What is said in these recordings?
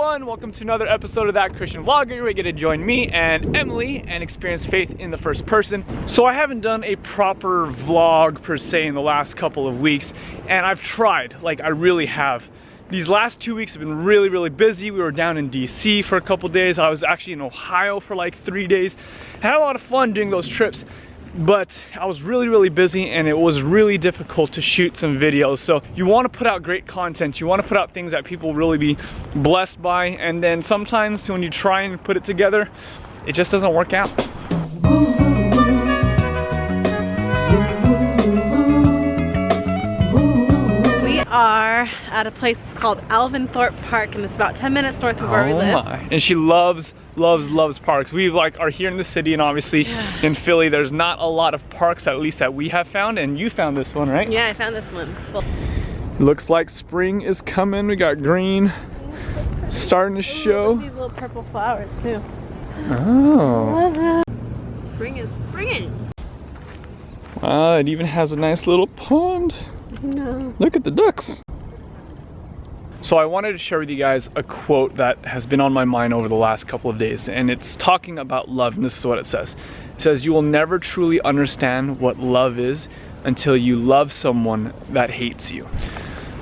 everyone, welcome to another episode of That Christian Vlogger. You're going to join me and Emily and experience faith in the first person. So I haven't done a proper vlog per se in the last couple of weeks, and I've tried, like I really have. These last 2 weeks have been really busy. We were down in DC for a couple days. I was actually in Ohio for like 3 days. Had a lot of fun doing those trips, but I was really busy and it was really difficult to shoot some videos. So you want to put out great content, you want to put out things that people will really be blessed by, and then sometimes when you try and put it together, it just doesn't work out. We are at a place called Alvinthorpe Park, and it's about 10 minutes north of where we live. My. And she loves parks. We are here in the city, and obviously in Philly there's not a lot of parks, at least that we have found, and you found this one, right? Yeah, I found this one. Cool. Looks like spring is coming. We got green starting to show. These little purple flowers too. Oh. Love it. Spring is springing. Wow, it even has a nice little pond. I know. Look at the ducks. So I wanted to share with you guys a quote that has been on my mind over the last couple of days, and it's talking about love, and this is what it says. It says, "You will never truly understand what love is until you love someone that hates you."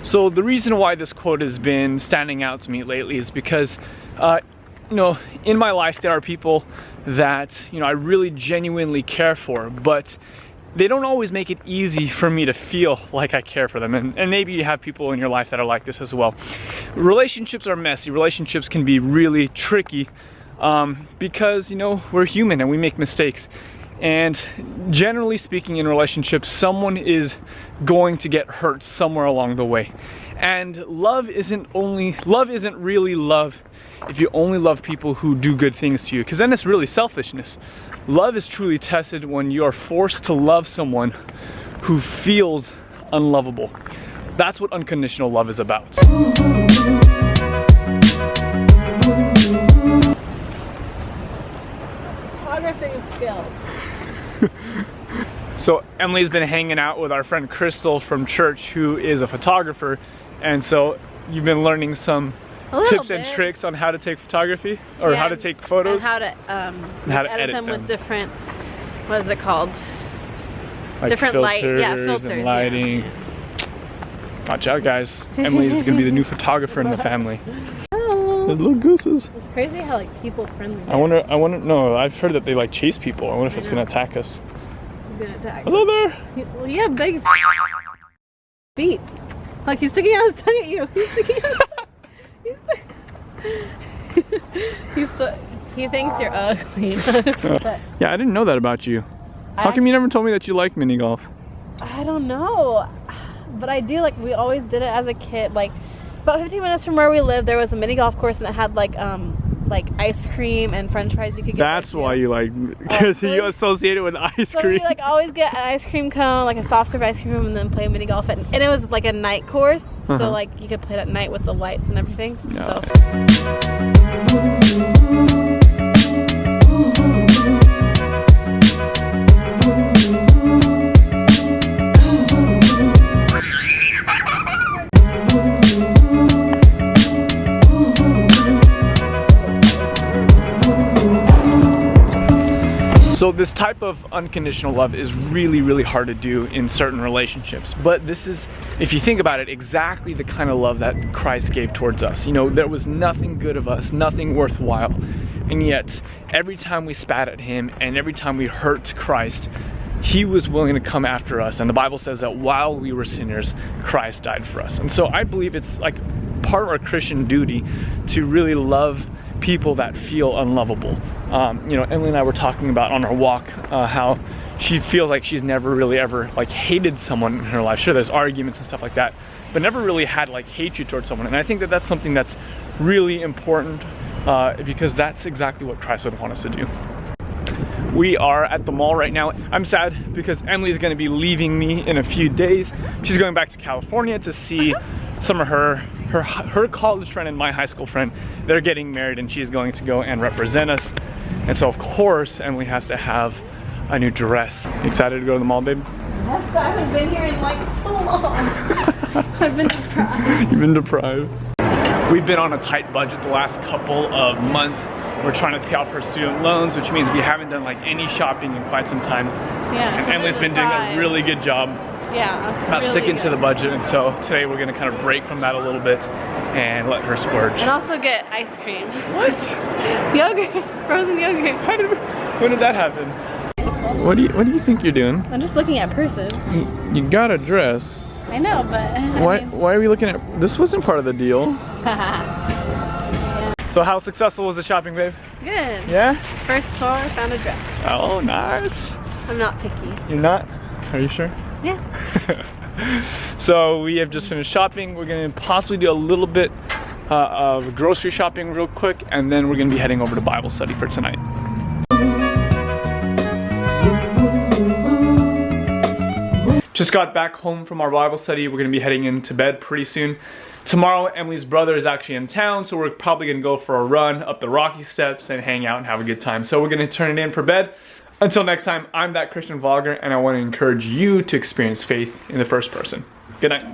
So the reason why this quote has been standing out to me lately is because in my life there are people that I really genuinely care for, but they don't always make it easy for me to feel like I care for them. And maybe you have people in your life that are like this as well. Relationships are messy. Relationships can be really tricky because, we're human and we make mistakes. And generally speaking, in relationships, someone is going to get hurt somewhere along the way. And love isn't really love if you only love people who do good things to you, because then it's really selfishness. Love is truly tested when you are forced to love someone who feels unlovable. That's what unconditional love is about. Photography skills. So Emily's been hanging out with our friend Crystal from church, who is a photographer, and so you've been learning some tips and tricks on how to take photography, or how to take photos, and how to edit them with different, what is it called? Like different filters and lighting. Yeah. Watch out, guys. Emily is gonna be the new photographer in the family. Oh. The little gooses. It's crazy how people friendly. I wonder. No, I've heard that they chase people. I wonder if it's gonna attack us. He's gonna attack. Hello there. Well, he had big feet. Like he's sticking out his tongue at you. He's sticking out. He thinks you're ugly. Yeah, I didn't know that about you. How come you never told me that you like mini golf? I don't know, but I do. We always did it as a kid. About 15 minutes from where we lived, there was a mini golf course, and it had like ice cream and French fries you could get. That's why you because you associate it with ice cream. So we always get an ice cream cone, like a soft serve ice cream, and then play mini golf. And it was like a night course, so you could play it at night with the lights and everything. No. So this type of unconditional love is really hard to do in certain relationships, but this is, if you think about it, exactly the kind of love that Christ gave towards us. There was nothing good of us, nothing worthwhile, and yet every time we spat at him and every time we hurt Christ, he was willing to come after us. And the Bible says that while we were sinners, Christ died for us. And so I believe it's part of our Christian duty to really love people that feel unlovable. Emily and I were talking about on our walk how she feels like she's never really ever hated someone in her life. Sure, there's arguments and stuff like that, but never really had hatred towards someone. And I think that that's something that's really important because that's exactly what Christ would want us to do. We are at the mall right now. I'm sad because Emily's going to be leaving me in a few days. She's going back to California to see some of her college friend and my high school friend. They're getting married, and she's going to go and represent us. And so of course Emily has to have a new dress. You excited to go to the mall, babe? Yes, I haven't been here in so long. I've been deprived. You've been deprived. We've been on a tight budget the last couple of months. We're trying to pay off her student loans, which means we haven't done like any shopping in quite some time. Yeah. And Emily's been doing a really good job. Yeah. Not really sticking good. to the budget, and so today we're gonna kind of break from that a little bit and let her splurge. And also get ice cream. What? Yogurt. Frozen yogurt. When did that happen? What do you think you're doing? I'm just looking at purses. You got a dress. I know, but Why are we looking at, this wasn't part of the deal. Yeah. So how successful was the shopping, babe? Good. Yeah? First store, found a dress. Oh, nice. I'm not picky. You're not? Are you sure? Yeah. So we have just finished shopping. We're gonna possibly do a little bit of grocery shopping real quick, and then we're gonna be heading over to Bible study for tonight. Just got back home from our Bible study. We're gonna be heading into bed pretty soon. Tomorrow, Emily's brother is actually in town, so we're probably gonna go for a run up the Rocky Steps and hang out and have a good time. So we're gonna turn it in for bed. Until next time, I'm that Christian vlogger, and I want to encourage you to experience faith in the first person. Good night.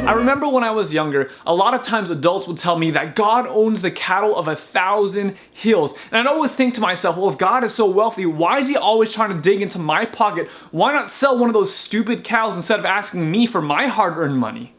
I remember when I was younger, a lot of times adults would tell me that God owns the cattle of 1,000 hills. And I'd always think to myself, well, if God is so wealthy, why is he always trying to dig into my pocket? Why not sell one of those stupid cows instead of asking me for my hard-earned money?